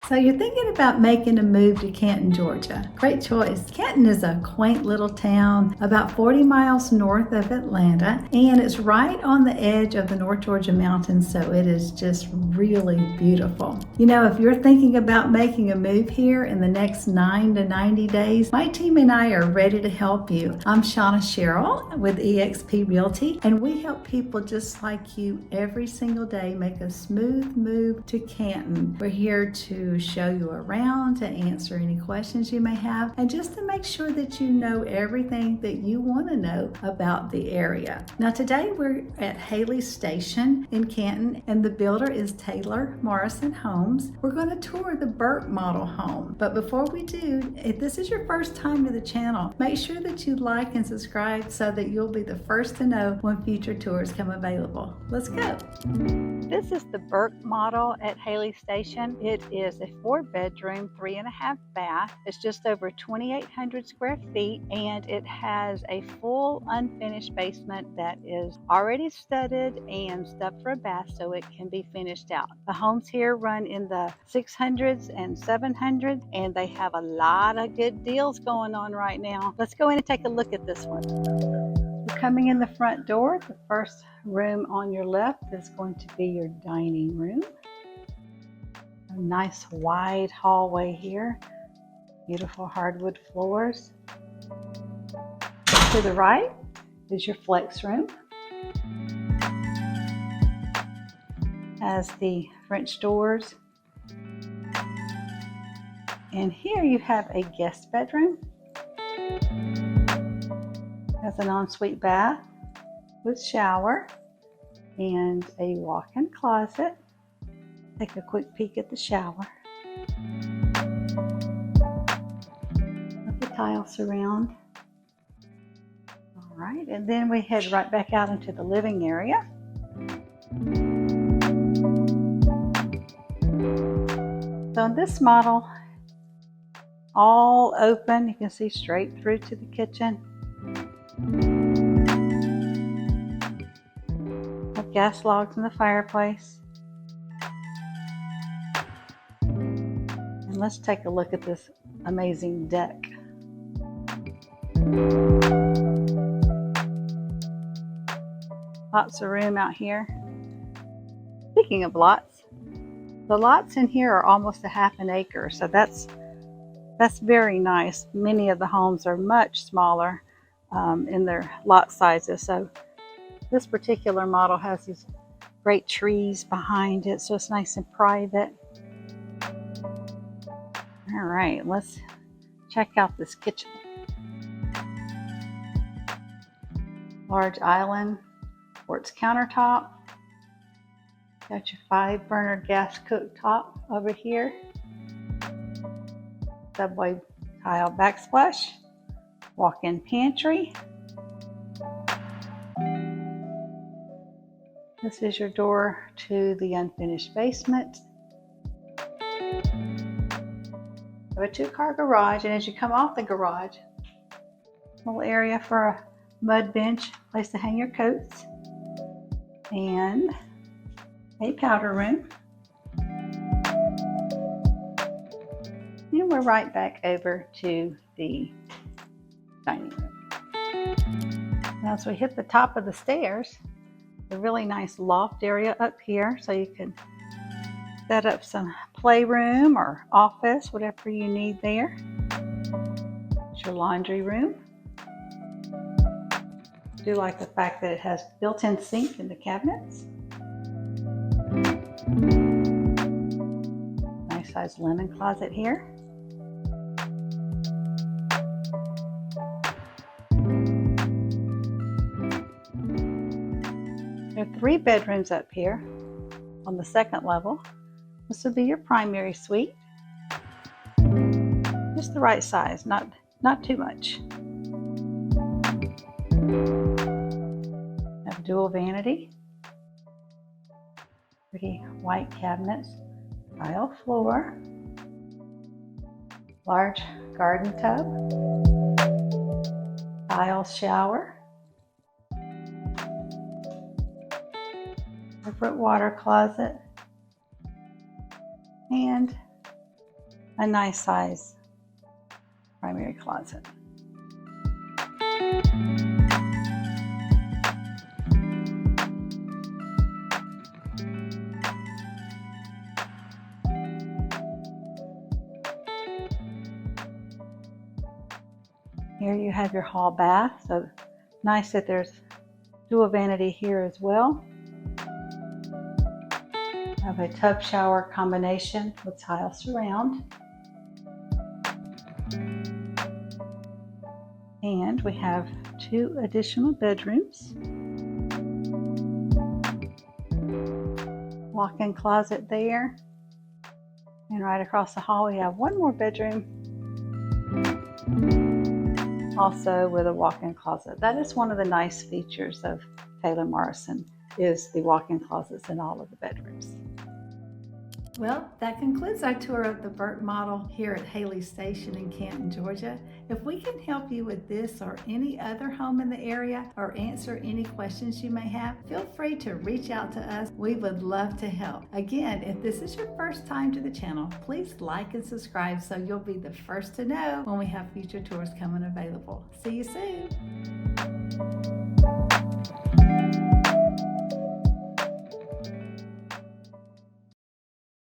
So you're thinking about making a move to Canton, Georgia. Great choice. Canton is a quaint little town about 40 miles north of Atlanta, and it's right on the edge of the North Georgia mountains, so it is just really beautiful. You know, if you're thinking about making a move here in the next 9 to 90 days, my team and I are ready to help you. I'm Shonna Cheryl with eXp Realty, and we help people just like you every single day make a smooth move to Canton. We're here to show you around, to answer any questions you may have, and just to make sure that you know everything that you want to know about the area. Now today we're at Haley Station in Canton, and the builder is Taylor Morrison Homes. We're going to tour the Burke model home. But before we do, if this is your first time to the channel, make sure that you like and subscribe so that you'll be the first to know when future tours come available. Let's go. This is the Burke model at Haley Station. It is a 4-bedroom, 3.5 bath. It's just over 2,800 square feet, and it has a full unfinished basement that is already studded and stubbed for a bath so it can be finished out. The homes here run in the 600s and 700s, and they have a lot of good deals going on right now. Let's go in and take a look at this one. Coming in the front door, the first room on your left is going to be your dining room. A nice wide hallway here, beautiful hardwood floors. To the right is your flex room. Has the French doors. And here you have a guest bedroom. Has an ensuite bath with shower and a walk-in closet. Take a quick peek at the shower. Let the tile surround. All right, and then we head right back out into the living area. So in this model, all open, you can see straight through to the kitchen. Have gas logs in the fireplace. And let's take a look at this amazing deck. Lots of room out here. Speaking of lots, the lots in here are almost a half an acre, so that's very nice. Many of the homes are much smaller in their lot sizes, so this particular model has these great trees behind it, so it's nice and private. All right, let's check out this kitchen. Large island, quartz countertop. Got your 5-burner gas cooktop over here. Subway tile backsplash. Walk-in pantry. This is your door to the unfinished basement. We have a 2-car garage, and as you come off the garage, little area for a mud bench, place to hang your coats, and a powder room. And we're right back over to the dining room. Now as we hit the top of the stairs, a really nice loft area up here, so you can set up some playroom or office, whatever you need there. It's your laundry room. I do like the fact that it has built-in sink in the cabinets. Nice size linen closet here. There are 3 bedrooms up here on the 2nd level. This would be your primary suite. Just the right size, not too much. Have dual vanity. Pretty white cabinets. Tile floor. Large garden tub. Tile shower. Separate water closet. And a nice size primary closet. Here you have your hall bath, so nice that there's dual vanity here as well. Have a tub shower combination with tile surround. And we have 2 additional bedrooms. Walk-in closet there. And right across the hall we have 1 more bedroom, also with a walk-in closet. That is one of the nice features of Taylor Morrison, is the walk-in closets in all of the bedrooms. Well, that concludes our tour of the Burke model here at Haley Station in Canton, Georgia. If we can help you with this or any other home in the area, or answer any questions you may have, feel free to reach out to us. We would love to help. Again, if this is your first time to the channel, please like and subscribe so you'll be the first to know when we have future tours coming available. See you soon.